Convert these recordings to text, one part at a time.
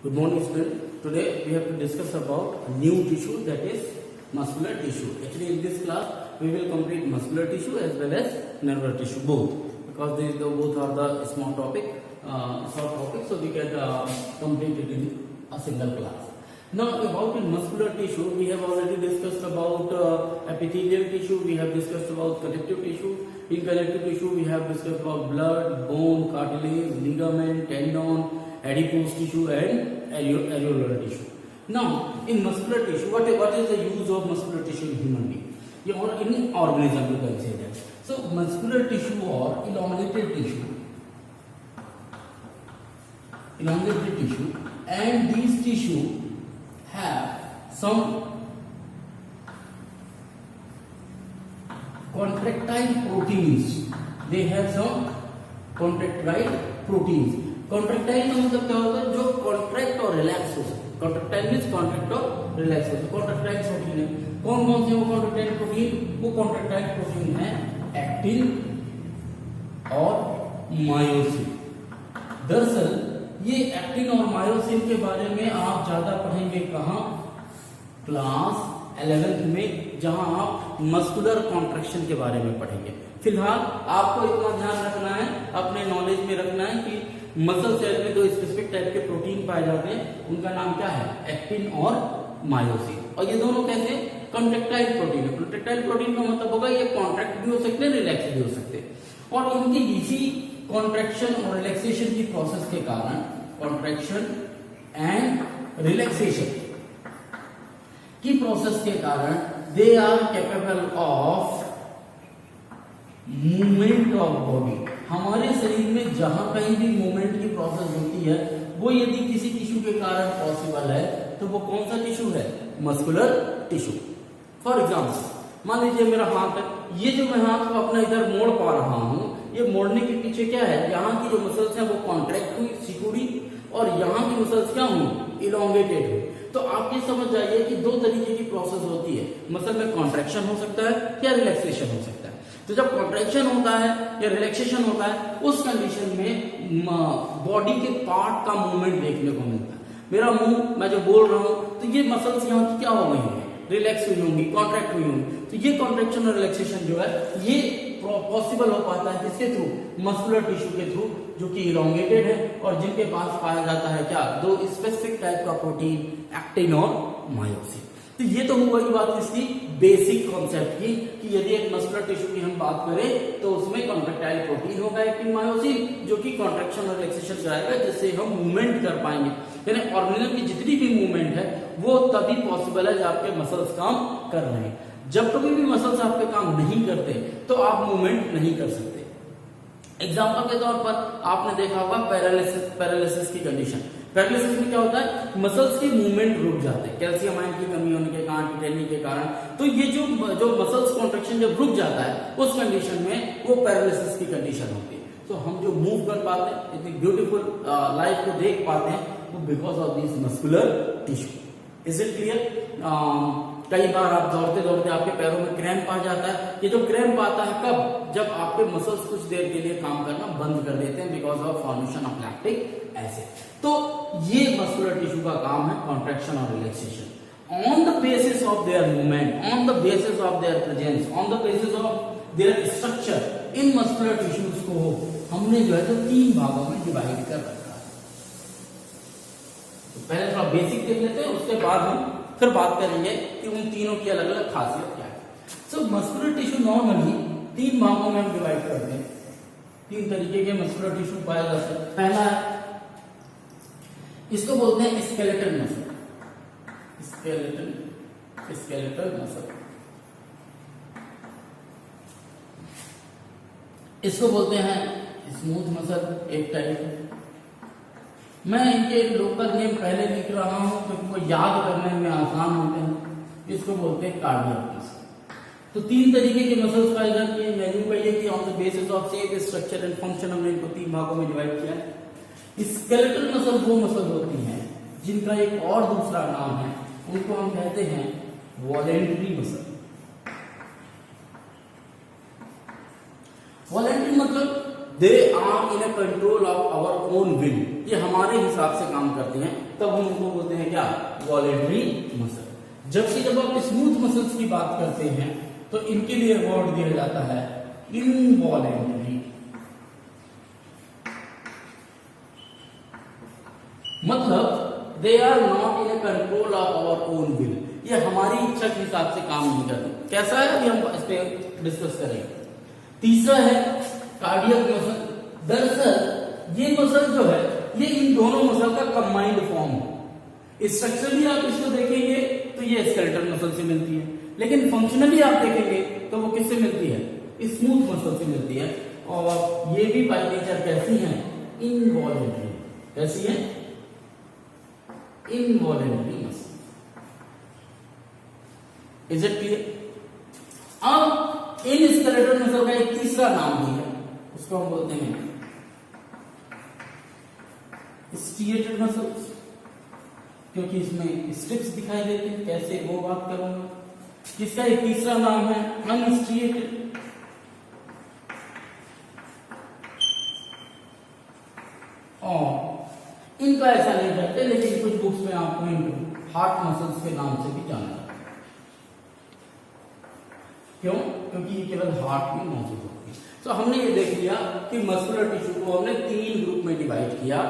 Good morning, students. Today we have to discuss about a new tissue, that is muscular tissue. Actually, in this class we will complete muscular tissue as well as nervous tissue both, because these both are the small topic, short topic, so we can complete it in a single class. Now, about in muscular tissue, we have already discussed about epithelial tissue. We have discussed about connective tissue. In connective tissue, we have discussed about blood, bone, cartilage, ligament, tendon, adipose tissue and areolar tissue. Now, in muscular tissue, what is the use of muscular tissue in human being? Or in organism, you can say that. So, muscular tissue or elongated tissue, and these tissue have some contractile proteins. They have some contractile proteins. Contractile का मतलब क्या होता है? जो contract और relax हो सकते हैं. कॉन्ट्रेक्टाइल मींस कॉन्ट्रैक्ट और रिलैक्स हो सकते हैं. कॉन्ट्रेक्टाइल प्रोटीन है. कौन कौन से वो कॉन्ट्रेक्टाइल प्रोटीन? वो कॉन्ट्रेक्टाइल प्रोटीन है एक्टिन और मायोसिन. दरअसल ये एक्टिन और मायोसिन के बारे में आप ज्यादा पढ़ेंगे कहाँ? क्लास 11th में, जहां आप मस्कुलर कॉन्ट्रैक्शन के बारे में पढ़ेंगे. फिलहाल आपको इतना ध्यान रखना है, अपने नॉलेज में रखना है कि मसल सेल में दो स्पेसिफिक टाइप के प्रोटीन पाए जाते हैं. उनका नाम क्या है? एक्टिन और मायोसिन. और ये दोनों कैसे? कॉन्ट्रैक्टाइल प्रोटीन है. कॉन्ट्रैक्टाइल प्रोटीन का मतलब होगा ये कॉन्ट्रैक्ट भी हो सकते हैं, रिलैक्स भी हो सकते हैं. और इनकी इसी कॉन्ट्रैक्शन और रिलैक्सेशन की प्रोसेस के कारण, कॉन्ट्रैक्शन एंड रिलैक्सेशन की प्रोसेस के कारण, they are capable of movement of body. हमारे शरीर में जहां कहीं भी मूवमेंट की प्रोसेस होती है, वो यदि किसी टिश्यू के कारण पॉसिबल है, तो वो कौन सा टिश्यू है? Muscular tissue. फॉर एग्जाम्पल, मान लीजिए मेरा हाथ है. ये जो मैं हाथ को अपना इधर मोड़ पा रहा हूं, ये मोड़ने के पीछे क्या है? यहाँ की जो मसल्स हैं वो कॉन्ट्रैक्ट हुई, सिकुड़ी, और यहाँ की मसल्स क्या हुई? इलोंगेटेड हुई. तो आप ये समझ जाइए कि दो तरीके की प्रोसेस होती है. मसल में कॉन्ट्रैक्शन हो सकता है या रिलैक्सेशन हो सकता है. तो जब कॉन्ट्रैक्शन होता है या रिलैक्सेशन होता है, उस कंडीशन में बॉडी के पार्ट का मूवमेंट देखने को मिलता है. मेरा मुंह, मैं जो बोल रहा हूं, तो ये मसल्स यहाँ की क्या हो गई हैं? रिलैक्स हुई होंगी, कॉन्ट्रैक्ट हुई होंगी. तो ये कॉन्ट्रैक्शन और रिलैक्सेशन जो है, ये पॉसिबल हो पाता है किसके थ्रू? मस्कुलर टिश्यू के थ्रू, जो कि इलोंगेटेड है और जिनके पास पाया जाता है क्या? दो स्पेसिफिक टाइप का प्रोटीन, एक्टिन और मायोसिन. तो ये तो हुआ ही बात इसकी बेसिक कॉन्सेप्ट की, कि यदि एक मस्कुलर टिश्यू की हम बात करें तो उसमें कॉन्ट्रैक्टाइल प्रोटीन होगा, एक्टिन मायोसिन, जो कि कॉन्ट्रैक्शन और रिलैक्सेशन कराएगा, जिससे हम मूवमेंट कर पाएंगे. यानी ऑर्गेनिज्म की जितनी भी मूवमेंट है वो तभी पॉसिबल है जब आपके मसल्स काम कर रहे हैं. जब कभी भी मसल्स आपके काम नहीं करते तो आप मूवमेंट नहीं कर सकते. एग्जाम्पल के तौर पर आपने देखा होगा पैरालिसिस की कंडीशन. पैरालिसिस में क्या होता है? मसल्स की मूवमेंट रुक जाते हैं, कैल्शियम आयन की कमी होने के कारण, टिटेनियम के कारण. तो ये जो मसल्स कॉन्ट्रैक्शन जब रुक जाता है, उस कंडीशन में वो पैरालिसिस की कंडीशन होती है. तो हम जो मूव कर पाते हैं, इतनी ब्यूटीफुल लाइफ को देख पाते हैं, वो because of this muscular tissue. Is it clear? कई बार आप दौड़ते दौड़ते आपके पैरों में क्रैम्प आ जाता है. ये जो क्रैम्प आता है कब? जब आपके मसल्स कुछ देर के लिए काम करना बंद कर देते हैं, because of formation of lactic acid. तो ये मस्कुलर टिश्यू का काम है, कॉन्ट्रैक्शन और relaxation. On the basis of their movement, on the basis of their presence, on the basis of their structure, in muscular tissues को हमने जो है तो 3 भागों में डिवाइड कर रखा है. तो पहले थोड़ा बेसिक देख लेते हैं, उसके बाद हम फिर बात करेंगे कि उन तीनों की अलग अलग खासियत क्या है. सो मस्कुलर टिश्यू नॉर्मली 3 भागों में हम डिवाइड करते हैं. 3 तरीके के मस्कुलर टिश्यू पाए जाते हैं. पहला है, इसको बोलते हैं स्केलेटल मसल. Skeletal muscle. इसको बोलते हैं स्मूथ मसल, एक टाइप. मैं इनके लोकल नेम पहले लिख रहा हूं क्योंकि वो याद करने में आसान होते हैं. इसको बोलते हैं कार्डियक मसल. तो 3 तरीके के मसल्स पाए जाते हैं. मैंने कही कि on the basis of shape, structure and function हमने इनको 3 भागों में डिवाइड किया है. स्केलेटल मसल वो मसल होती हैं जिनका एक और दूसरा नाम है, उनको हम कहते हैं वॉलेंट्री मसल. वॉलेंट्री मतलब they are in a control of our own will, ये हमारे हिसाब से काम करते हैं. तब हम उनको बोलते हैं क्या, वॉलेंटरी मसल। जब आप स्मूथ मसल्स की बात करते हैं तो इनके लिए वर्ड दिया जाता है इनवॉलेंटरी। मतलब they are not in control of our own will, ये हमारी इच्छा के हिसाब से काम नहीं करते। कैसा है अभी हम इस पे डिस्कस करेंगे। तीसरा है कार्डियक मसल। दरअसल ये मसल जो है ये इन दोनों मसल का कंबाइंड फॉर्म है। स्ट्रक्चरली आप इसको देखेंगे तो ये स्केलेटल मसल से मिलती है, लेकिन फंक्शनली आप देखेंगे तो वो किससे मिलती है, स्मूथ मसल से मिलती है। और ये भी बाय नेचर कैसी है, इनवॉलेंटरी। कैसी है, involuntary muscle. Is it clear? अब इन स्केलेटल मसल का एक तीसरा नाम भी है, उसको हम बोलते हैं स्ट्रिएटेड मसल्स, क्योंकि इसमें स्ट्रिप्स दिखाई देते हैं। कैसे, वो बात करूंगा। इसका एक तीसरा नाम है अनस्ट्रिएटेड। और इनका ऐसा नहीं करते, लेकिन कुछ बुक्स में आपको इनको हार्ट मसल्स के नाम से भी जाना जाता है। क्यों? क्योंकि ये केवल हार्ट में मौजूद होती है। तो हमने ये देख लिया कि मस्कुलर टिश्यू को हमने 3 ग्रुप में डिवाइड किया,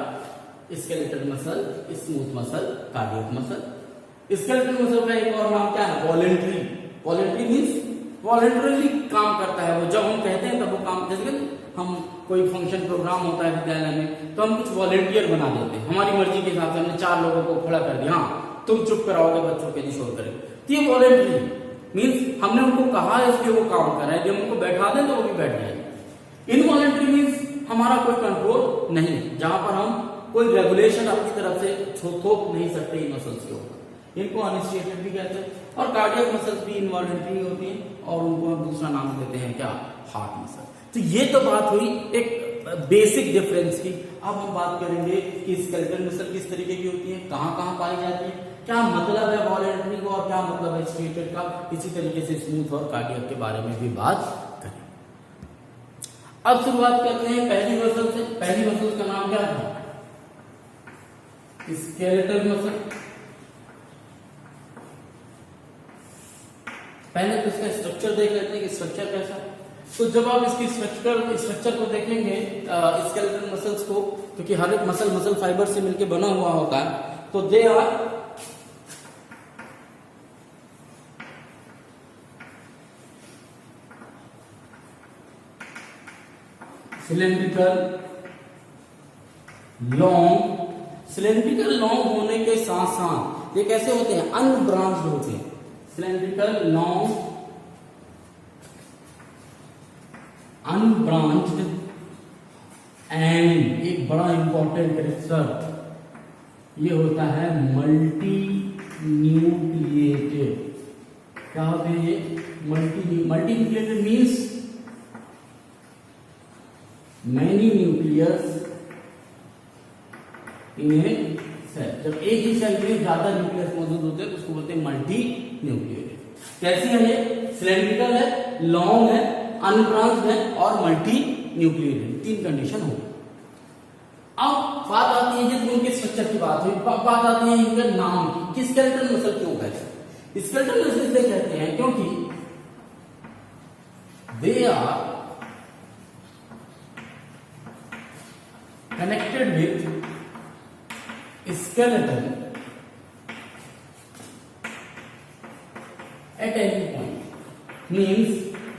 skeletal muscle, smooth muscle, cardiac muscle. Skeletal muscle का एक और नाम क्या है, वॉलेंटरी। वॉलेंटरी मींस वॉलेंटरली काम करता है वो, जब हम कहते हैं तब वो काम। जैसे हम कोई फंक्शन प्रोग्राम होता है विद्यालय में तो हम कुछ वॉलेंटियर बना देते हैं, हमारी मर्जी के हिसाब से हमने 4 लोगों को खड़ा कर दिया, हाँ तुम चुप कराओगे बच्चों के लिए शोर करेंगे, तो ये वॉलेंटरी मीन्स हमने उनको कहा है इसलिए वो काम कर रहे हैं, जब उनको बैठा दें तो वो भी बैठ जाएंगे। इनवॉलेंटरी मीन्स हमारा कोई कंट्रोल नहीं, जहां पर हम कोई रेगुलेशन अपनी तरफ से थोप नहीं सकते इन मसल्स के ऊपर, इनको अनस्ट्रिएटेड भी कहते हैं। और कार्डियक मसल्स भी इनवॉलेंटरी होती हैं और उनको हम दूसरा नाम देते हैं क्या, हार्ट मसल। तो ये तो बात हुई एक बेसिक डिफरेंस की। अब हम बात करेंगे कि स्केलेटल मसल किस तरीके की होती है, कहां कहां पाई जाती है, क्या मतलब है वॉलेंटरी को और क्या मतलब है स्ट्रिएटेड का। इसी तरीके से स्मूथ और कार्डियक के बारे में भी बात करें। अब शुरुआत करते हैं पहली मसल से। पहली मसल का नाम क्या था, स्केलेटल मसल। पहले तो इसका स्ट्रक्चर देख लेते हैं कि स्ट्रक्चर कैसा है। तो जब आप इसकी स्ट्रक्चर को देखेंगे स्केलेटल मसल्स को, क्योंकि हर एक मसल फाइबर से मिलकर बना हुआ होता है, तो they are cylindrical long. Cylindrical long होने के साथ साथ ये कैसे होते हैं, अनब्रांच्ड होते हैं। सिलेंड्रिकल लॉन्ग अनब्रांच्ड एंड एक बड़ा इंपॉर्टेंट कैरेक्टर ये होता है मल्टी न्यूक्लिएटेड। क्या होते हैं ये, multi nucleated means many nucleus in a cell. जब एक ही सेल में ज्यादा न्यूक्लियस मौजूद होते हैं तो उसको बोलते हैं मल्टी न्यूक्लिएटेड। कैसी है ये, सिलेंड्रिकल है, लॉन्ग है, अनब्रांच्ड है और मल्टी न्यूक्लिएटेड, 3 कंडीशन हो। अब बात आती है, ये उनके स्ट्रक्चर की बात हुई, बात आती है इनके नाम की। स्केलेटल मसल क्यों कहते हैं, स्केलेटल मसल इसलिए कहते हैं क्योंकि they are connected with skeleton at any point, means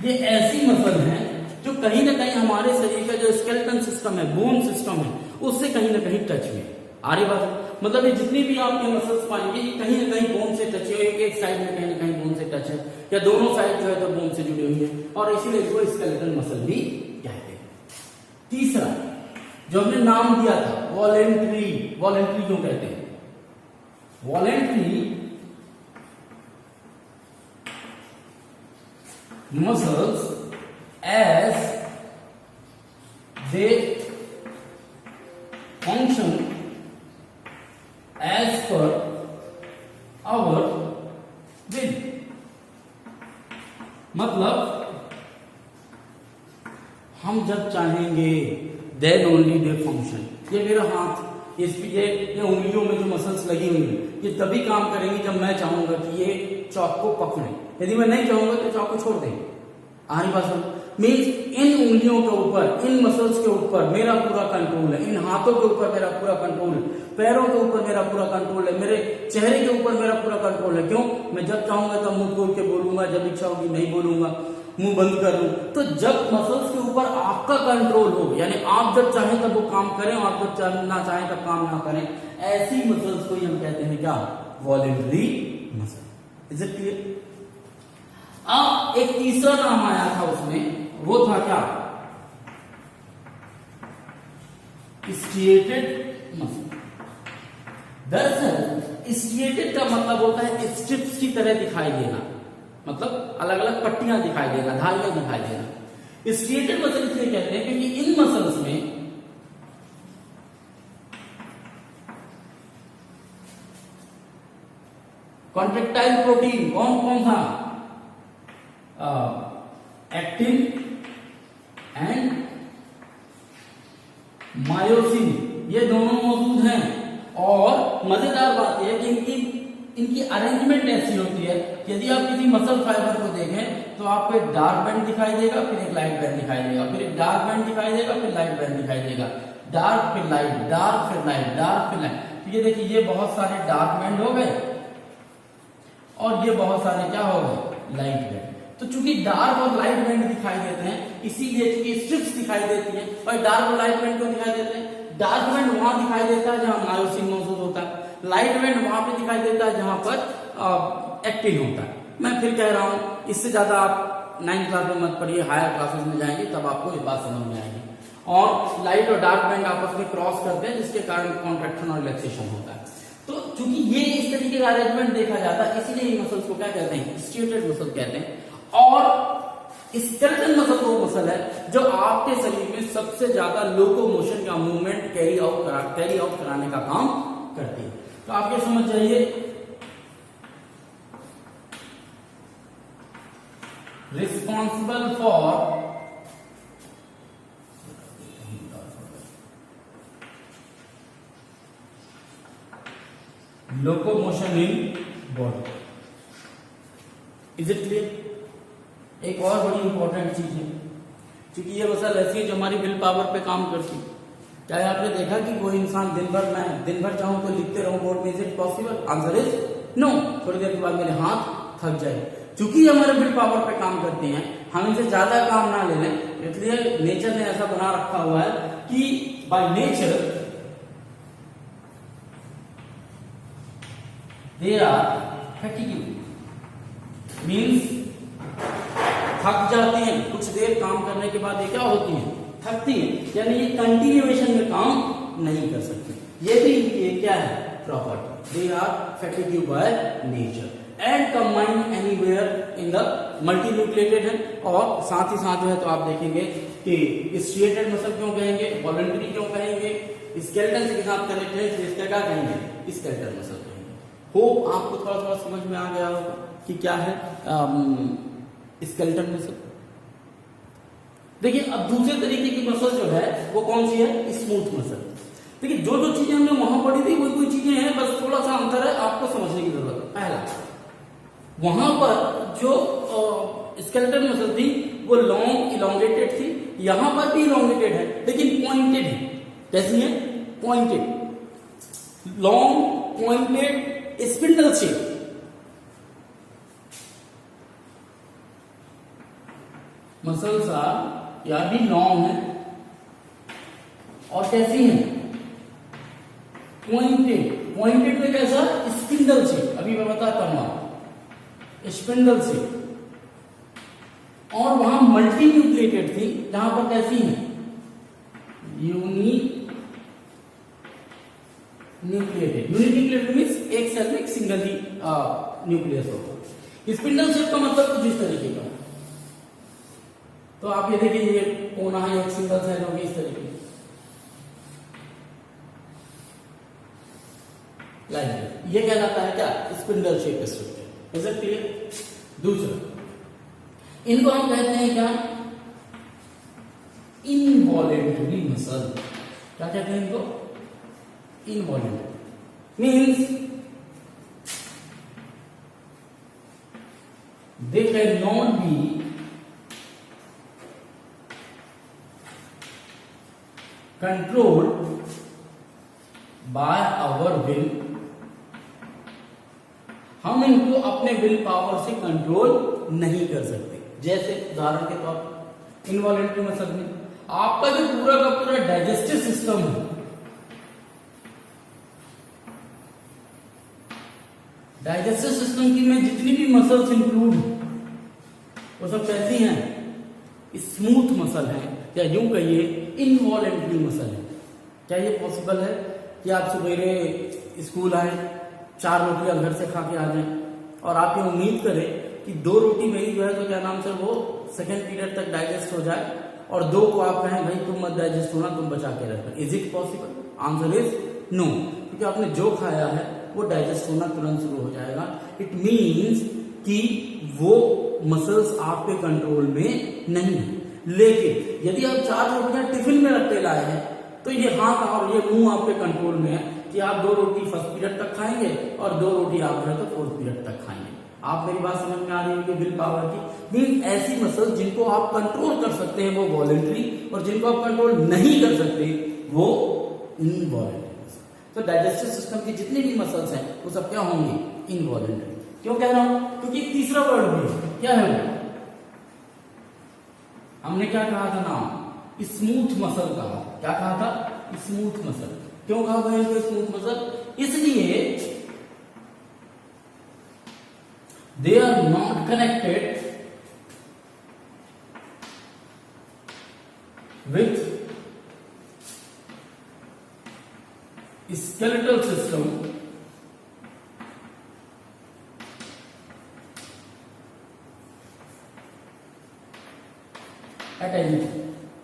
ये ऐसी मसल है जो कहीं ना कहीं हमारे शरीर का जो स्केलेटन सिस्टम है, बोन सिस्टम है, उससे कहीं ना कहीं टच में आ रही बात। मतलब ये जितनी भी आपके मसल्स पाएंगे ये कहीं ना कहीं बोन से टच है, एक साइड में कहीं ना कहीं बोन से टच है, या दोनों साइड जो है तो बोन से जुड़ी हुई है, और इसीलिए इसको स्केलेटन मसल भी कहते हैं। तीसरा जो हमने नाम दिया था वॉलेंट्री, वॉलेंट्री क्यों कहते हैं, voluntary muscles as they function as per our will. मतलब हम जब चाहेंगे देन ओनली दे फंक्शन। ये मेरा हाथ ये उंगलियों में जो मसल्स लगी हुई है ये तभी काम करेंगी जब मैं चाहूंगा कि ये चौक को पकड़े। यदि मैं नहीं चाहूंगा तो चौक को छोड़ देंगे। आरी बात मीन्स इन उंगलियों के ऊपर, इन मसल्स के ऊपर मेरा पूरा कंट्रोल है, इन हाथों के ऊपर मेरा पूरा कंट्रोल है, पैरों के ऊपर मेरा पूरा कंट्रोल है, मेरे चेहरे के ऊपर मेरा पूरा कंट्रोल है। क्यों? मैं जब चाहूंगा तब मुंह खोल के बोलूंगा, जब इच्छा होगी नहीं बोलूंगा, मुंह बंद कर लूं। तो जब मसल्स के ऊपर आपका कंट्रोल हो, यानी आप जब चाहें तब वो काम करें, आप जब ना चाहें तब काम ना करें, ऐसी मसल्स को हम कहते हैं क्या? Voluntary muscle. Is it clear? अब एक तीसरा नाम आया था उसमें, वो था क्या? Striated muscle. दरअसल स्ट्रिएटेड का मतलब होता है स्ट्रिप्स की तरह दिखाई देना, मतलब अलग अलग पट्टियां दिखाई देना, धारियां दिखाई देना। स्ट्रिएटेड मसल इसलिए कहते हैं क्योंकि इन मसल्स में कॉन्ट्रेक्टाइल प्रोटीन कौन कौन था? एक्टिन एंड मायोसिन, ये दोनों मौजूद हैं। और मजेदार बात यह है कि इनकी अरेंजमेंट ऐसी होती है कि यदि आप किसी मसल फाइबर को देखें तो आपको एक डार्क बैंड दिखाई देगा, फिर एक लाइट बैंड दिखाई देगा, फिर एक डार्क बैंड दिखाई देगा, फिर लाइट बैंड दिखाई देगा, डार्क फिर लाइट, डार्क फिर लाइट, डार्क फिर लाइट। तो ये देखिए, ये बहुत सारे डार्क बैंड हो गए और ये बहुत सारे क्या हो गए? Light band. तो चूंकि डार्क और लाइट बैंड दिखाई देते हैं, इसीलिए चूंकि स्ट्रिप्स दिखाई देती है। और डार्क और लाइट बैंड क्यों दिखाई देते हैं? डार्क बैंड वहां दिखाई देता है जहां मायोसिन मौजूद होता है, लाइट बैंड वहां पे दिखाई देता है जहां पर एक्टिन होता है। मैं फिर कह रहा हूं, इससे ज्यादा आप 9th क्लास में मत पढ़िए, हायर क्लासेस में जाएंगे तब आपको ये बात समझ में आएगी। और लाइट और डार्क बैंड आपस में क्रॉस करते हैं, जिसके कारण कॉन्ट्रैक्शन और रिलैक्सेशन होता है। तो चूंकि ये इस तरीके का अरेंजमेंट देखा जाता है, इसीलिए इन मसल्स को क्या कहते हैं? स्ट्रिएटेड मसल कहते हैं। और स्केलेटल मसल वो मसल है जो आपके शरीर में सबसे ज्यादा लोकोमोशन का मूवमेंट कैरी आउट कराने का काम करती है। तो आप ये समझ जाइए, responsible for locomotion in body. Is it clear? एक और बड़ी इंपॉर्टेंट चीज है, क्योंकि ये मसल ऐसी है जो हमारी विल पावर पे काम करती है। चाहे आपने देखा कि कोई इंसान दिन भर चाहूं तो लिखते रहूं बोर्ड में, is it possible? Answer is no. थोड़ी देर के बाद मेरे हाथ थक जाए। चूंकि हमारे विल पावर पे काम करती हैं, हम इनसे ज्यादा काम ना ले लें, इसलिए नेचर ने ऐसा बना रखा हुआ है कि by nature they are fatigued, means थक जाती हैं। कुछ देर काम करने के बाद ये क्या होती हैं? थकती हैं, यानी ये कंटिन्यूएशन में काम नहीं कर सकती। ये भी ये क्या है? Property. They are fatigued by nature and combined anywhere in the multinucleated है। और साथ ही साथ जो है तो आप देखेंगे कि स्ट्रिएटेड मसल क्यों कहेंगे, वॉलंटरी क्यों कहेंगे, स्केलेटन के साथ कनेक्ट है, इसका क्या कहेंगे? स्केलेटल मसल कहेंगे। होप आपको थोड़ा थोड़ा समझ में आ गया होगा कि क्या है स्केलेटन मसल। देखिए, अब दूसरे तरीके की मसल जो है वो कौन सी है? Smooth muscle. देखिए, जो जो चीजें हमने वहां पढ़ी थी वही कोई चीजें हैं, बस थोड़ा सा अंतर है, आपको समझने की जरूरत है। पहला, वहां पर जो स्केलेटन मसल थी वो लॉन्ग इलोंगेटेड थी, यहां पर भी इलोंगेटेड है लेकिन पॉइंटेड है। कैसी है? Pointed, long pointed spindle shape. Muscles are या भी लॉन्ग है और कैसी है? पॉइंटेड। पॉइंटेड में कैसा? Spindle shape. अभी मैं बताता हूं आपको, स्पिंडल शेप। और वहां मल्टी न्यूक्लिएटेड थी, जहां पर कैसी है? Uni nucleated. Uni nucleated means एक सेल में एक सिंगल ही न्यूक्लियस होता है। स्पिंडल शेप का मतलब कुछ इस तरीके का। तो आप ये देखिए, ये कोना है, एक सिंगल सेल होगी इस तरीके लाइक ये कहलाता है क्या? Spindle shape structure. Is it clear? दूसरा, इनको हम कहते हैं क्या? Involuntary muscle. क्या कहते हैं इनको? involuntary means they cannot be controlled by our will. हम इनको अपने विल पावर से कंट्रोल नहीं कर सकते। जैसे उदाहरण के तौर पर इनवॉलेंट्री मसल में आपका जो पूरा का पूरा डाइजेस्टिव सिस्टम है, डाइजेस्टिव सिस्टम की में जितनी भी मसल्स इंक्लूड वो सब कैसी हैं? स्मूथ मसल है, या यूं कहिए इनवॉलेंट्री मसल है। क्या ये पॉसिबल है कि आप सवेरे स्कूल आए, 4 रोटियां घर से खा के आ जाएं और आप ये उम्मीद करें कि 2 रोटी मेरी जो है तो क्या नाम से वो सेकेंड पीरियड तक डाइजेस्ट हो जाए और 2 को आप कहें भाई तुम मत डाइजेस्ट होना, तुम बचा के रखो। Is it possible? Answer is no, क्योंकि आपने जो खाया है वो डाइजेस्ट होना तुरंत शुरू हो जाएगा। इट मीन्स कि वो मसल्स आपके कंट्रोल में नहीं है। लेकिन यदि आप 4 रोटियां टिफिन में रख के लाए हैं तो ये हाथ और ये मुंह आपके कंट्रोल में है कि आप 2 रोटी फर्स्ट पीरियड तक खाएंगे और 2 रोटी आप जो है तो फोर्थ पीरियड तक खाएंगे। आप मेरी बात समझ में आ रही होगी विल पावर की। मीन ऐसी मसल्स जिनको आप कंट्रोल कर सकते हैं वो वॉलेंट्री, और जिनको आप कंट्रोल नहीं कर सकते वो इनवॉलेंट्री। तो डाइजेस्टिव सिस्टम की जितनी भी मसल्स हैं वो सब क्या होंगी? इनवॉलेंट्री। क्यों कह रहा हूं? क्योंकि तीसरा वर्ड भी क्या है वो? हमने क्या कहा था नाम? स्मूथ मसल कहा। क्या कहा था? Smooth muscle. क्यों कहा गया इसको स्मूथ मसल? इसलिए they are not connected with skeletal system at any time।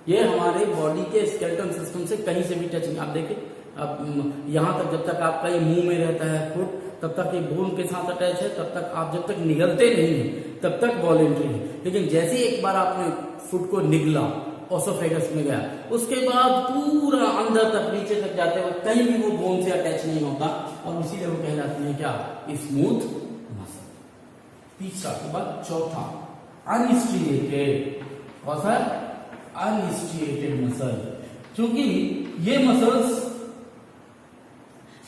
ये हमारे बॉडी के स्केलेटल सिस्टम से कहीं से भी टच नहीं। आप देखिए, अब यहां तक जब तक आपका ये मुंह में रहता है फुट, तब तक ये बोन के साथ अटैच है, तब तक आप जब तक निगलते नहीं है तब तक वॉलेंट्री है। लेकिन जैसे एक बार आपने फुट को निगला, ओसोफेगस में गया, उसके बाद पूरा अंदर तक नीचे तक जाते हुए कहीं भी वो बोन से अटैच नहीं होता, और इसीलिए वो कहलाती है क्या? Smooth muscle. तीसरा के बाद चौथा अनस्ट्रिएटेड। कौन सा? Unstriated muscle. क्योंकि ये मसल्स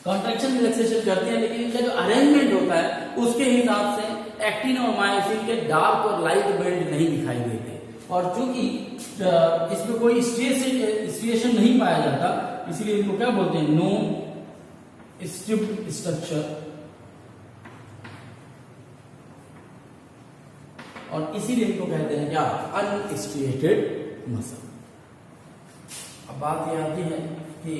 कॉन्ट्रैक्शन रिलैक्सेशन करते हैं, लेकिन इनका जो अरेंजमेंट होता है उसके हिसाब से एक्टिन और मायोसिन के डार्क और लाइट बेल्ट नहीं दिखाई देते। और चूंकि इसमें कोई स्ट्रिएशन नहीं पाया जाता, इसलिए इनको क्या बोलते हैं? No striped structure. और इसीलिए इनको कहते हैं क्या? Unstriated muscle. अब बात ये आती है कि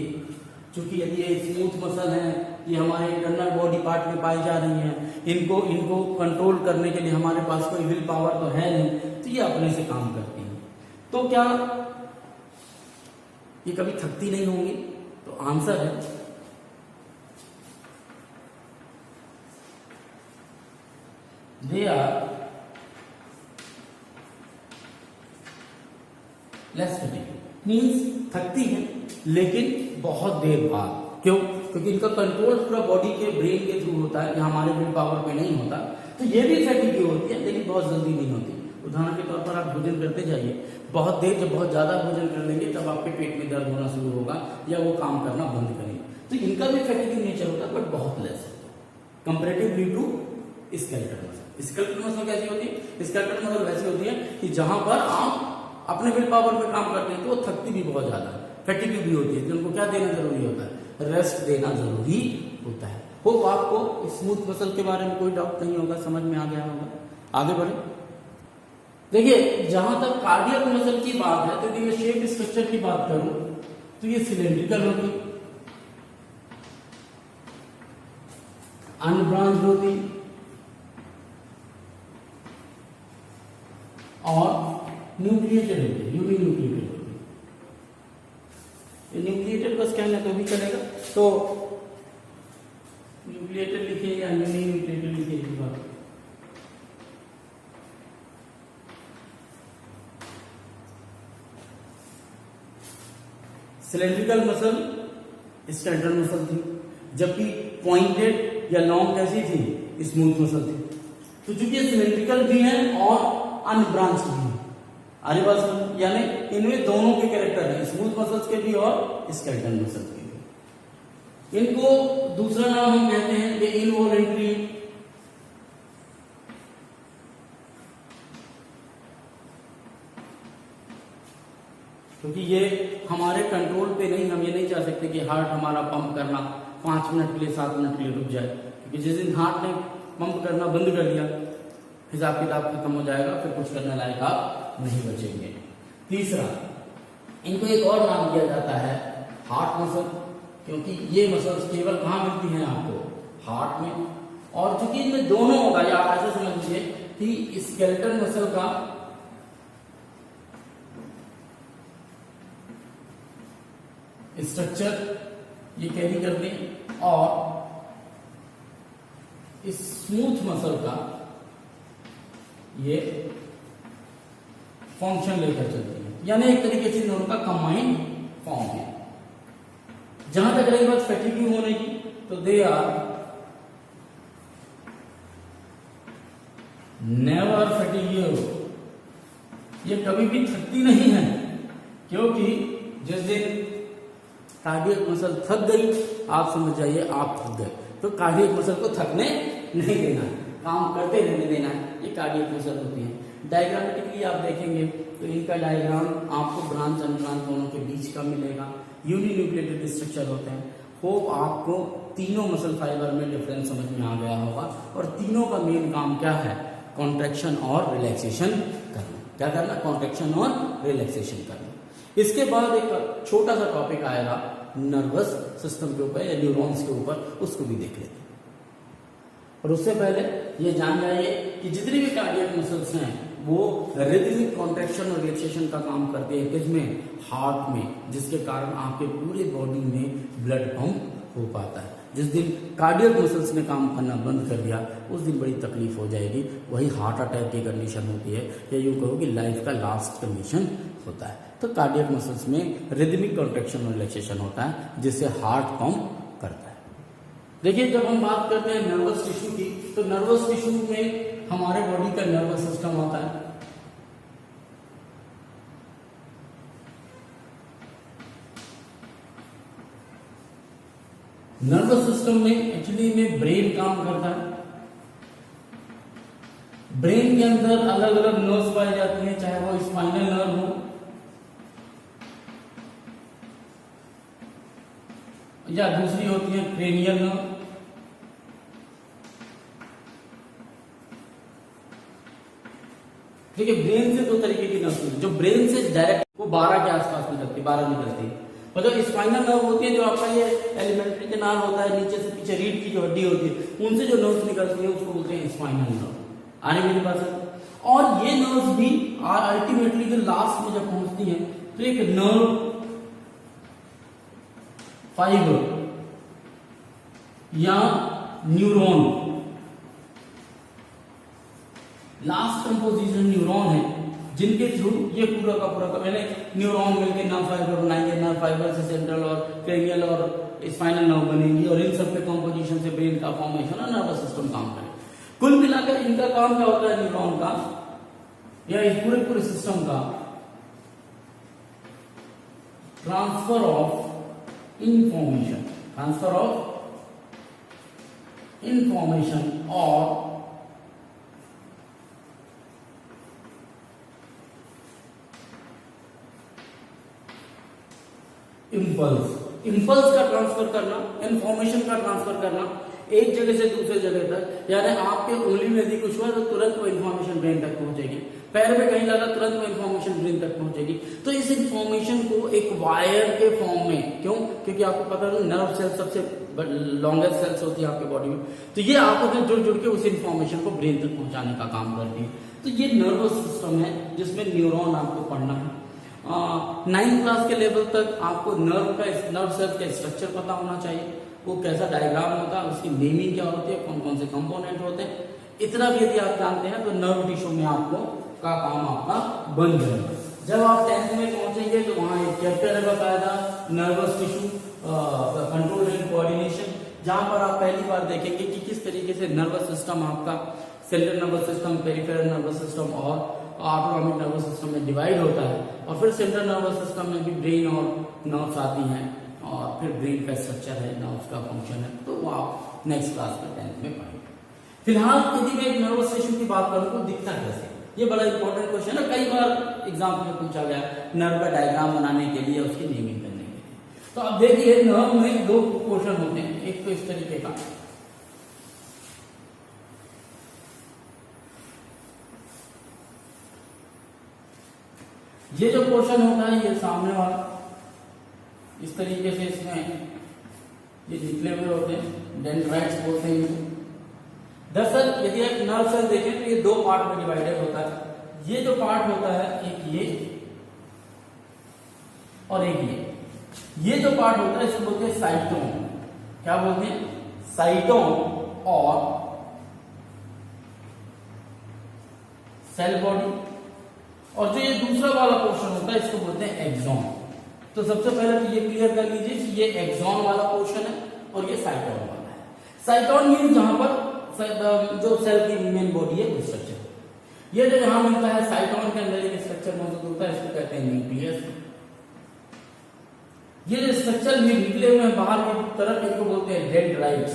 चूंकि यदि ये स्मूथ मसल है, ये हमारे इंटरनल बॉडी पार्ट में पाई जा रही हैं, इनको कंट्रोल करने के लिए हमारे पास कोई विल पावर तो है नहीं, तो ये अपने से काम करती हैं। तो क्या ये कभी थकती नहीं होंगी? तो आंसर है they are less fatigue. Means थकती है लेकिन बहुत देर बाद। क्यों? क्योंकि इनका कंट्रोल पूरा बॉडी के ब्रेन के थ्रू होता है, हमारे विल पावर पे नहीं होता। तो ये भी फैटिग होती है लेकिन बहुत जल्दी नहीं होती। उदाहरण के तौर पर आप भोजन करते जाइए, बहुत देर जब बहुत ज्यादा भोजन कर लेंगे तब आपके पेट में दर्द होना शुरू होगा या वो काम करना बंद करेंगे। तो इनका भी फैटिग नेचर होता है बट बहुत लेस होता है comparatively to skeletal muscle. Skeletal muscle कैसी होती है? स्केलेटल मसल वैसी होती है कि जहां पर आप अपने विल पावर पे काम करते हैं तो वो थकती भी बहुत ज्यादा है, फैटिग भी होती है, तो उनको क्या देना जरूरी होता है? रेस्ट देना जरूरी होता है। होप आपको स्मूथ मसल के बारे में कोई डाउट नहीं होगा, समझ में आ गया होगा। आगे बढ़े। देखिए, जहां तक कार्डियक मसल की बात है तो यदि मैं शेप स्ट्रक्चर की बात करूं तो ये सिलेंड्रिकल होती, अनब्रांच्ड होती और न्यूक्लिएटेड होती है, यूनिन्यूक्लिएटेड होती है। न्यूक्लिएटेड बस कहना तो भी चलेगा, तो न्यूक्लिएटेड लिखिए या यूनिन्यूक्लिएटेड लिखिए इस बात। सिलेंड्रिकल मसल स्केलेटल मसल थी, जबकि पॉइंटेड या लॉन्ग कैसी थी, स्मूथ मसल थी। तो चूंकि सिमेट्रिकल भी है और अनब्रांच भी है, आगे बात समझ, यानी इनमें दोनों के कैरेक्टर है, स्मूथ मसल्स के भी और स्केलेटल मसल्स के भी। इनको दूसरा नाम हम कहते हैं ये इनवॉलेंट्री, क्योंकि ये हमारे कंट्रोल पे नहीं, हम ये नहीं चाह सकते कि हार्ट हमारा पंप करना 5 मिनट के लिए 7 मिनट के लिए रुक जाए, क्योंकि जिस दिन हार्ट ने पंप करना बंद कर दिया हिसाब किताब खत्म हो जाएगा, फिर कुछ करने लायक आप नहीं बचेंगे। तीसरा, इनको एक और नाम दिया जाता है हार्ट मसल, क्योंकि ये मसल्स केवल कहाँ मिलती हैं आपको, हार्ट में। और चूंकि इनमें दोनों होगा, या आप ऐसे समझ लीजिए कि स्केलेटल मसल का स्ट्रक्चर ये कैरी कर दें और इस स्मूथ मसल का ये फंक्शन लेकर चलती है, यानी एक तरीके से दोनों का कंबाइंड फॉर्म है। जहां तक रही बात फैटिग होने की, तो दे आर नेवर फैटिग, ये कभी भी थकती नहीं है, क्योंकि जिस दिन कार्डियक मसल थक गई, आप समझ जाइए आप थक गए, तो कार्डियक मसल को थकने नहीं देना, काम करते रहने देना है, ये कार्डियक मसल होती है। डायग्रामेटिकली आप देखेंगे तो इनका डायग्राम आपको ब्रांच अनब्रांच दोनों के बीच का मिलेगा, यूनिन्यूक्लिएटेड स्ट्रक्चर होते हैं। होप आपको तीनों मसल फाइबर में डिफरेंस समझ में आ गया होगा, और तीनों का मेन काम क्या है, कॉन्ट्रैक्शन और रिलैक्सेशन करना। क्या करना, कॉन्ट्रैक्शन और रिलैक्सेशन करना। इसके बाद एक छोटा सा टॉपिक आएगा नर्वस सिस्टम के ऊपर या न्यूरॉन्स के ऊपर, उसको भी देख लेते हैं। और उससे पहले ये जान जाइए कि जितनी भी कार्डियक मसल्स हैं वो रिदमिक कॉन्ट्रैक्शन और रिलैक्सेशन का काम करते हैं, किसमें, हार्ट में, जिसके कारण आपके पूरे बॉडी में ब्लड पंप हो पाता है। जिस दिन कार्डियक मसल्स ने काम करना बंद कर दिया, उस दिन बड़ी तकलीफ हो जाएगी, वही हार्ट अटैक की कंडीशन होती है, या यूं कहो कि लाइफ का लास्ट कंडीशन होता है। तो कार्डियक मसल्स में रिदमिक कॉन्ट्रैक्शन और रिलैक्सेशन होता है, जिससे हार्ट पंप करता है। देखिए, जब हम बात करते हैं नर्वस टिश्यू की, तो नर्वस टिश्यू में हमारे बॉडी का नर्वस सिस्टम होता है। नर्वस सिस्टम में एक्चुअली में ब्रेन काम करता है। ब्रेन के अंदर अलग अलग नर्व्स पाई जाती हैं, चाहे वो स्पाइनल नर्व हो या दूसरी होती है क्रेनियल नर्व। देखिए, ब्रेन से 2 तरीके की नर्व, जो ब्रेन से डायरेक्ट वो 12 के आसपास निकलती, 12 निकलती है। और जो स्पाइनल नर्व होती है, जो आपका ये एलिमेंट्री के नाल होता है, नीचे से पीछे रीढ़ की जो हड्डी होती है, उनसे जो नर्व्स निकलती है उसको बोलते हैं स्पाइनल नर्व। आने मेरी बात है। और ये नर्व्स भी अल्टीमेटली जो लास्ट में जब पहुंचती है, तो एक नर्व फाइबर या न्यूरॉन, लास्ट कंपोजिशन न्यूरॉन है, जिनके थ्रू ये पूरा का पूरा का मैंने न्यूरॉन मिलकर नर्व फाइबर बनाएंगे, नर्व फाइबर से सेंट्रल और क्रेनियल और स्पाइनल नर्व बनेंगी, और इन सब के कंपोजिशन से ब्रेन का फॉर्मेशन और नर्वस सिस्टम काम करेगा। कुल मिलाकर इनका काम क्या होता है, न्यूरॉन का या इस पूरे सिस्टम का ट्रांसफर ऑफ इंफॉर्मेशन, और इंपल्स का ट्रांसफर करना, इंफॉर्मेशन का ट्रांसफर करना एक जगह से दूसरे जगह तक। यानी आपके उंगली में यदि कुछ हुआ तो तुरंत वो इन्फॉर्मेशन ब्रेन तक पहुंचेगी, पैर में कहीं लगा तुरंत वो इन्फॉर्मेशन ब्रेन तक पहुंचेगी। तो इस इन्फॉर्मेशन को एक वायर के फॉर्म में, क्यों, क्योंकि आपको पता है नर्व सेल सबसे लॉन्गेस्ट सेल्स होती है आपके बॉडी में, तो ये आपको जुड़ के उस इन्फॉर्मेशन को ब्रेन तक पहुंचाने का काम करती है। तो ये नर्वस सिस्टम है जिसमें न्यूरॉन आपको पढ़ना है। 9th क्लास के लेवल तक आपको नर्व सेल का स्ट्रक्चर पता होना चाहिए, वो कैसा डायग्राम होता है, उसकी नेमिंग क्या होती है, कौन कौन से कंपोनेंट होते हैं, इतना भी यदि आप जानते हैं तो नर्व टिश्यू में आपको का काम आपका बन जाएगा। जब आप 10th में पहुंचेंगे तो वहां एक चैप्टर है बकायदा nervous tissue, control and coordination, जहां पर आप पहली बार देखेंगे कि किस तरीके से नर्वस सिस्टम आपका central nervous system, peripheral nervous system और ऑटोनॉमिक नर्वस सिस्टम में डिवाइड होता है। और फिर सेंट्रल नर्वस सिस्टम में भी ब्रेन और नर्व्स आती हैं, और फिर ब्रेन का स्ट्रक्चर है, नर्व्स का फंक्शन है, तो वो आप नेक्स्ट क्लास में 10th में पढ़ेंगे। फिलहाल यदि मैं एक नर्वस टिश्यू की बात करूं तो दिखता कैसे, ये बड़ा इंपॉर्टेंट क्वेश्चन है, कई बार एग्जाम में पूछा गया नर्व का डायग्राम बनाने के लिए, उसकी नेमिंग करने के लिए। तो अब देखिए नर्व में दो पोर्शन होते हैं, एक तो इस तरीके का, ये जो पोर्शन होता है ये सामने वाला इस तरीके से इसमें ये निकले हुए होते हैं, डेंड्राइट्स बोलते हैं। दरअसल यदि आप नर्व सेल देखें तो ये दो पार्ट में डिवाइडेड होता है। ये जो पार्ट होता है एक ये और एक ये जो पार्ट होता है इसको बोलते हैं साइटोन। क्या बोलते हैं? साइटोन। और सेल बॉडी। और जो ये दूसरा वाला पोर्शन होता है इसको बोलते हैं एक्सॉन। तो सबसे पहले तो ये क्लियर कर लीजिए कि ये एक्सॉन वाला पोर्शन है और ये साइटोन वाला है। साइटोन मीन्स जहां पर जो सेल की मेन बॉडी है वो स्ट्रक्चर। ये जो यहां मिलता है साइटोन के अंदर एक स्ट्रक्चर मौजूद होता है, इसको कहते हैं न्यूक्लियस। ये जो स्ट्रक्चर में निकले हुए बाहर की तरफ इनको बोलते हैं डेंड्राइट्स।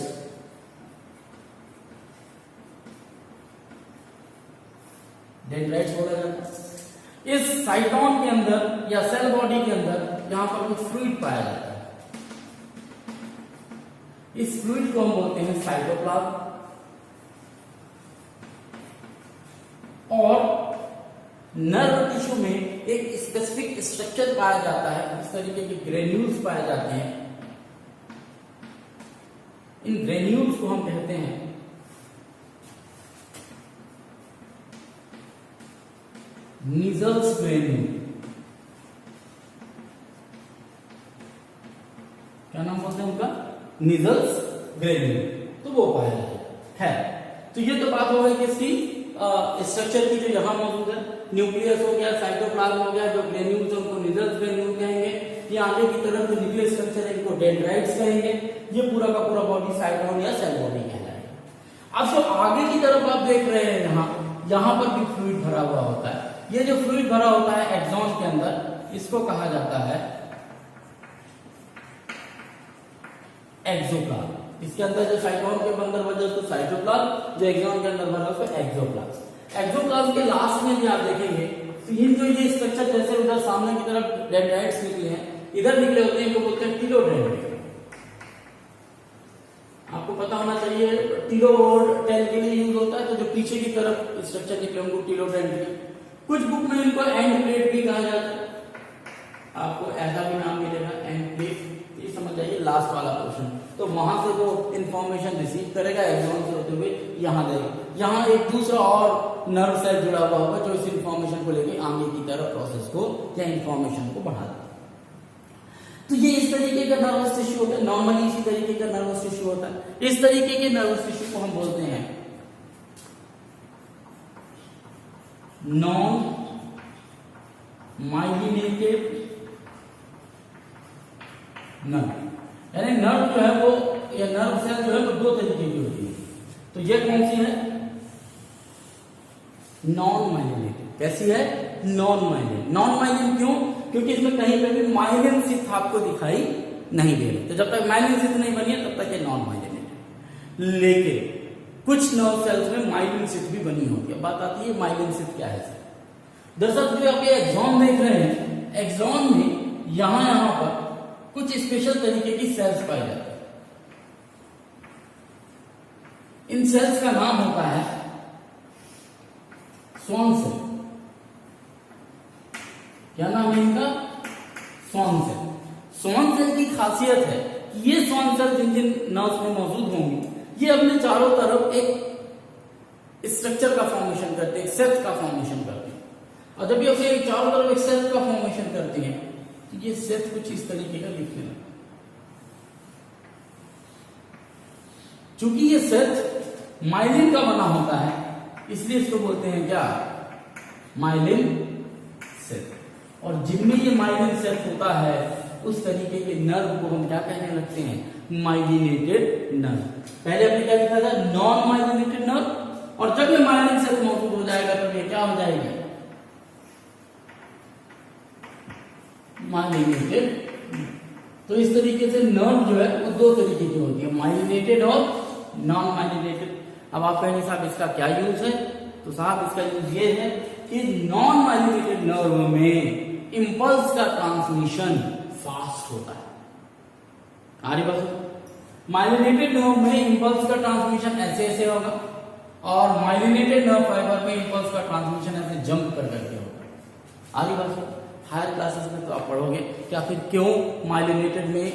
डेंड्राइट्स बोला जाता है। इस साइटोन के अंदर या सेल बॉडी के अंदर यहां पर कुछ फ्लूइड पाया जाता है। इस फ्लूइड को हम बोलते हैं साइटोप्लाज्म। और नर्व टिश्यू में एक स्पेसिफिक स्ट्रक्चर पाया जाता है, इस तरीके के ग्रेन्यूल्स पाए जाते हैं। इन ग्रेन्यूल्स को हम कहते हैं नीजल्स ग्रेन्यूल। क्या नाम बोलते हैं उनका? नीजल्स ग्रेन्यूल। तो वो पाया जाता है। तो ये तो बात हो गई किसकी? स्ट्रक्चर की, जो यहां मौजूद है। न्यूक्लियस हो गया, साइटोप्लाज्म हो गया, जो ग्रेन्यूल्स उनको नीजल्स ग्रेन्यूल कहेंगे। ये आगे की तरफ जो निकले स्ट्रक्चर है इनको डेंड्राइट्स कहेंगे। ये पूरा का पूरा बॉडी साइटोन या सेल बॉडी कहलाएगा। अब जो आगे की तरफ आप देख रहे हैं यहां पर भी फ्लूइड भरा हुआ होता है। ये जो फ्लूइड भरा होता है एक्सॉन के अंदर, इसको कहा जाता है एक्सोप्लाज्म। इसके अंदर जो साइटोन के अंदर बचा उसको साइटोप्लाज्म, जो एक्सॉन के अंदर बना उसको एक्सोप्लाज्म। एक्सोप्लाज्म के लास्ट में भी आप देखेंगे तो ये स्ट्रक्चर जैसे उधर सामने की तरफ डेंड्राइट्स निकले हैं, इधर निकले होते हैं, इनको बोलते हैं टीलोडेंड्राइट। आपको पता होना चाहिए टीलोडेंड्राइट के लिए यूज होता है, तो जो पीछे की तरफ स्ट्रक्चर निकले उनको टीलोडेंड्राइट। कुछ बुक में इनको एंड प्लेट भी कहा जाता है, आपको ऐसा भी नाम मिलेगा एंड प्लेट। ये समझ जाइए लास्ट वाला पोर्शन। तो वहां से वो इंफॉर्मेशन रिसीव करेगा एक्सॉन से होते हुए यहां देगा। यहां एक दूसरा और नर्व सेल जुड़ा हुआ होगा जो इस इंफॉर्मेशन को लेकर आगे की तरफ प्रोसेस को या इंफॉर्मेशन को बढ़ा देगा। तो ये इस तरीके का नर्वस टिश्यू होता है। नॉर्मली इसी तरीके का नर्वस टिश्यू होता है। इस तरीके के नर्वस टिश्यू को हम बोलते हैं नॉन माइलिनेटेड नर्व। यानी नर्व जो है वो, या नर्व सेल जो है वो दो तरीके की होती है। तो ये कौन सी है? Non myelinated. कैसी है? Non myelin. नॉन माइलिन क्यों? क्योंकि इसमें कहीं पे भी माइलिन सिथ आपको दिखाई नहीं दे रही। तो जब तक माइलिन सिथ नहीं बनी है तब तक ये नॉन माइलिनेटेड। लेकिन कुछ नर्व सेल्स में माइलिन सिथ भी बनी होती है। बात आती है माइलिन सिथ क्या है। दरअसल जो आप एक्सॉन देख रहे हैं, एक्सॉन में यहां पर कुछ स्पेशल तरीके की सेल्स पाई जाती है। इन सेल्स का नाम होता है स्वॉन सेल। क्या नाम है इनका? Sworn cell. स्वॉन सेल की खासियत है कि ये स्वॉन सेल जिन जिन नर्व्स में मौजूद होंगी, ये अपने चारों तरफ एक स्ट्रक्चर का फॉर्मेशन करते हैं, एक सेट का फॉर्मेशन करते हैं। और जब ये अपने चारों तरफ एक सेट का फॉर्मेशन करते हैं तो ये सेट कुछ इस तरीके का दिखने लगता है। चूंकि ये सेट माइलिन का बना होता है इसलिए इसको बोलते हैं क्या? Myelin set. और जिनमें ये माइलिन सेट होता है उस तरीके के नर्व को हम क्या कहने लगते हैं, माइलिनेटेड नर्व। पहले हमने क्या लिखा था, नॉन माइलिनेटेड नर्व, और जब ये माइलिन सेल मौजूद हो जाएगा तो ये क्या हो जाएगी, माइलिनेटेड। तो इस तरीके से नर्व जो है वो दो तरीके की होती है, माइलिनेटेड और नॉन माइलिनेटेड। अब आप कहेंगे साहब इसका क्या यूज है, तो साहब इसका यूज ये है कि नॉन माइलिनेटेड नर्व में इंपल्स का ट्रांसमिशन फास्ट होता है। आगे बस माइलिनेटेड नर्व में इंपल्स का ट्रांसमिशन ऐसे ऐसे होगा, और माइलिनेटेड नर्व फाइबर में इंपल्स का ट्रांसमिशन ऐसे जंप कर करके होगा। आगे बस हायर क्लासेस में तो आप पढ़ोगे कि आखिर क्यों माइलिनेटेड में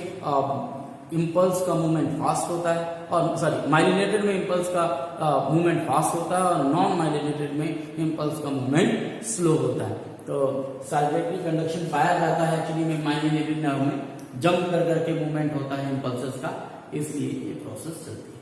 इंपल्स का मूवमेंट फास्ट होता है, और सॉरी माइलिनेटेड में इंपल्स का मूवमेंट फास्ट होता है और नॉन माइलिनेटेड में इंपल्स का मूवमेंट स्लो होता है। तो साइलेंटली कंडक्शन पाया जाता है एक्चुअली में माइलिनेटेड नर्व में, जंप कर करके मूवमेंट होता है इंपल्सेस का, इसलिए ये प्रोसेस चलती है।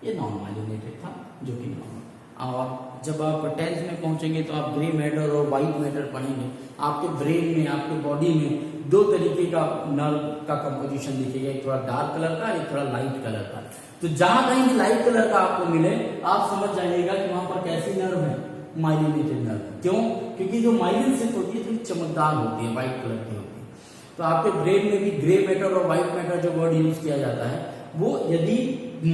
ये नॉन माइलिनेटेड था जो कि नॉर्मल। और जब आप 10th में पहुंचेंगे तो आप ग्रे मैटर और व्हाइट मैटर पढ़ेंगे। आपके ब्रेन में, आपके बॉडी में दो तरीके का नर्व का कंपोजिशन दिखेगा, एक थोड़ा डार्क कलर का, एक थोड़ा लाइट कलर का। तो जहां कहीं भी लाइट कलर का आपको मिले, आप समझ जाइएगा कि वहां पर कैसी नर्व है, माइलिनेटेड नर्व। क्यों? क्योंकि जो माइलिन सिल्क होती है थोड़ी चमकदार होती है, व्हाइट कलर की होती है। तो आपके ब्रेन में भी ग्रे मैटर और व्हाइट मैटर जो वर्ड यूज किया जाता है, वो यदि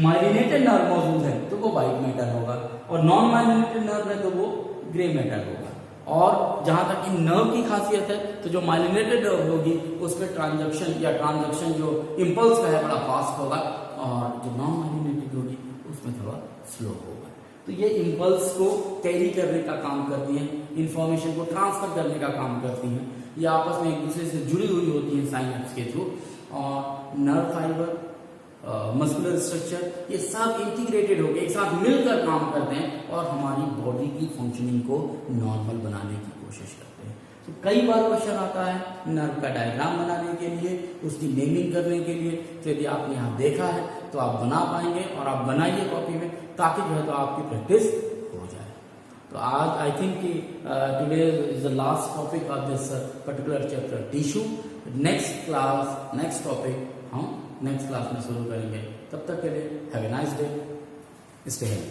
माइलिनेटेड नर्व मौजूद है तो वो व्हाइट मैटर होगा, और नॉन माइलिनेटेड नर्व है तो वो ग्रे मैटर होगा। और जहां तक कि नर्व की खासियत है, तो जो माइलिनेटेड नर्व होगी उसमें ट्रांजक्शन जो इंपल्स का है बड़ा फास्ट होगा, और जो नॉन माइलिनेटेड होगी उसमें थोड़ा स्लो होगा। तो ये इंपल्स को कैरी करने का काम करती है, इंफॉर्मेशन को ट्रांसफर करने का काम करती है। ये आपस में एक दूसरे से जुड़ी हुई होती है साइनेप्स के थ्रू, और नर्व फाइबर, मस्कुलर स्ट्रक्चर, ये सब इंटीग्रेटेड होकर एक साथ मिलकर काम करते हैं और हमारी बॉडी की फंक्शनिंग को नॉर्मल बनाने की कोशिश करते हैं। तो कई बार क्वेश्चन आता है नर्व का डायग्राम बनाने के लिए, उसकी नेमिंग करने के लिए। तो यदि आपने यहाँ देखा है तो आप बना पाएंगे, और आप बनाइए कॉपी में, ताकि जो है तो आपकी प्रैक्टिस हो जाए। तो आज I think today is the last topic of this particular chapter tissue. Next topic हम नेक्स्ट क्लास में शुरू करेंगे। तब तक के लिए have a nice day, stay healthy.